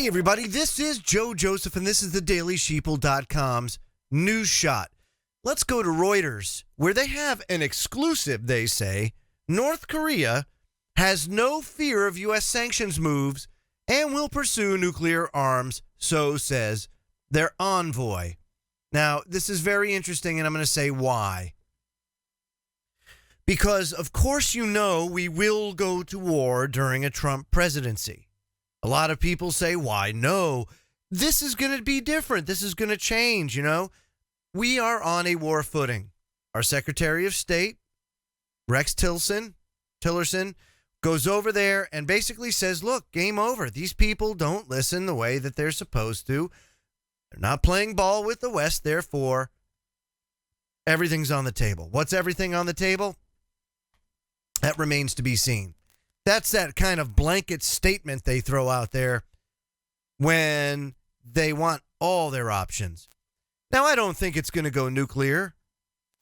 Hey, everybody, this is Joe Joseph, and this is the DailySheeple.com's news shot. Let's go to Reuters, where they have an exclusive, they say. North Korea has no fear of U.S. sanctions moves and will pursue nuclear arms, so says their envoy. Now, this is very interesting, and I'm going to say why. Because, of course, you know we will go to war during a Trump presidency. A lot of people say, why? No, this is going to be different. This is going to change, you know. We are on a war footing. Our Secretary of State, Rex Tillerson, goes over there and basically says, look, game over. These people don't listen the way that they're supposed to. They're not playing ball with the West. Therefore, everything's on the table. What's everything on the table? That remains to be seen. That's that kind of blanket statement they throw out there when they want all their options. Now, I don't think it's going to go nuclear.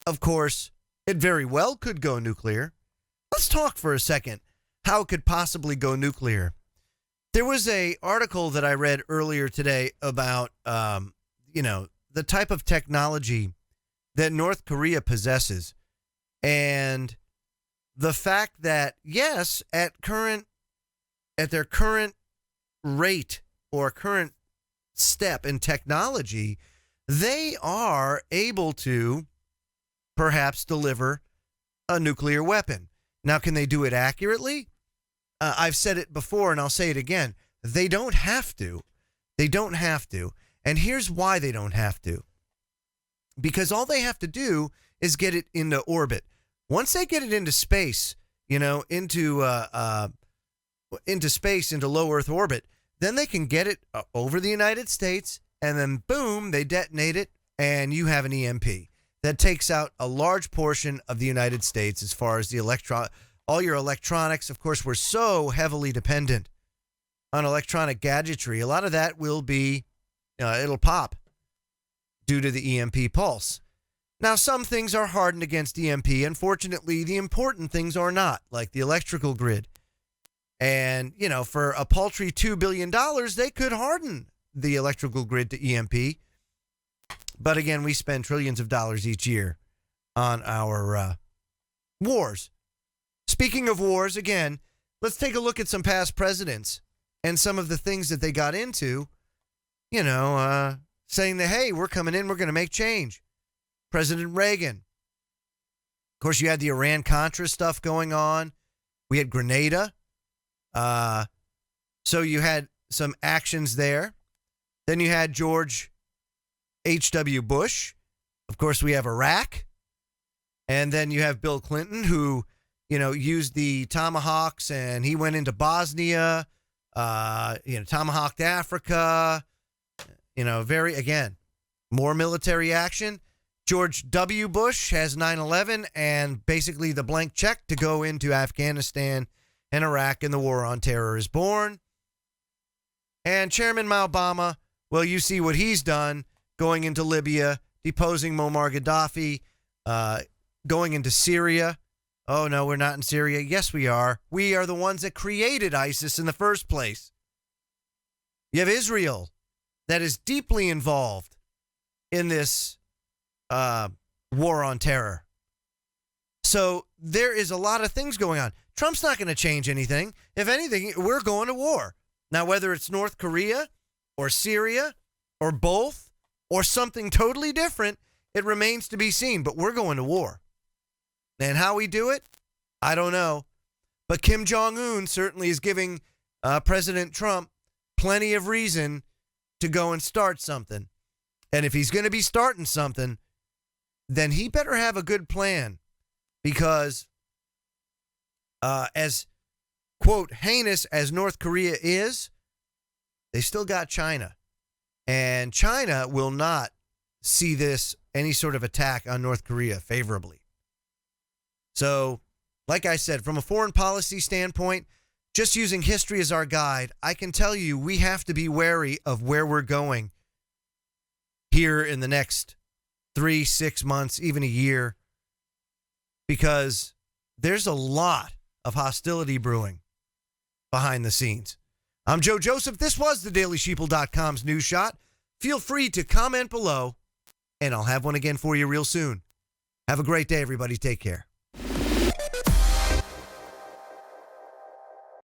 Of course, it very well could go nuclear. Let's talk for a second how it could possibly go nuclear. There was an article that I read earlier today about, the type of technology that North Korea possesses. And the fact that, yes, at their current rate or current step in technology, they are able to perhaps deliver a nuclear weapon. Now, can they do it accurately? I've said it before, and I'll say it again. They don't have to. They don't have to. And here's why they don't have to. Because all they have to do is get it into orbit. Once they get it into space, into space, into low Earth orbit, then they can get it over the United States, and then boom, they detonate it, and you have an EMP that takes out a large portion of the United States as far as all your electronics. Of course, we're so heavily dependent on electronic gadgetry. A lot of that will be, it'll pop due to the EMP pulse. Now, some things are hardened against EMP. Unfortunately, the important things are not, like the electrical grid. And, for a paltry $2 billion, they could harden the electrical grid to EMP. But again, we spend trillions of dollars each year on our wars. Speaking of wars, again, let's take a look at some past presidents and some of the things that they got into, saying that, hey, we're coming in, we're going to make change. President Reagan. Of course, you had the Iran-Contra stuff going on. We had Grenada. So you had some actions there. Then you had George H.W. Bush. Of course, we have Iraq. And then you have Bill Clinton, who, used the Tomahawks, and he went into Bosnia, tomahawked Africa. More military action. George W. Bush has 9/11 and basically the blank check to go into Afghanistan and Iraq, and the war on terror is born. And Chairman Obama, well, you see what he's done, going into Libya, deposing Muammar Gaddafi, going into Syria. Oh, no, we're not in Syria. Yes, we are. We are the ones that created ISIS in the first place. You have Israel that is deeply involved in this war on terror. So there is a lot of things going on. Trump's not going to change anything. If anything, we're going to war. Now, whether it's North Korea or Syria or both or something totally different, it remains to be seen. But we're going to war. And how we do it, I don't know. But Kim Jong-un certainly is giving President Trump plenty of reason to go and start something. And if he's going to be starting something, then he better have a good plan, because as, quote, heinous as North Korea is, they still got China. And China will not see this, any sort of attack on North Korea, favorably. So, like I said, from a foreign policy standpoint, just using history as our guide, I can tell you we have to be wary of where we're going here in the next 3-6 months, even a year, because there's a lot of hostility brewing behind the scenes. I'm Joe Joseph. This was the DailySheeple.com's News Shot. Feel free to comment below, and I'll have one again for you real soon. Have a great day, everybody. Take care.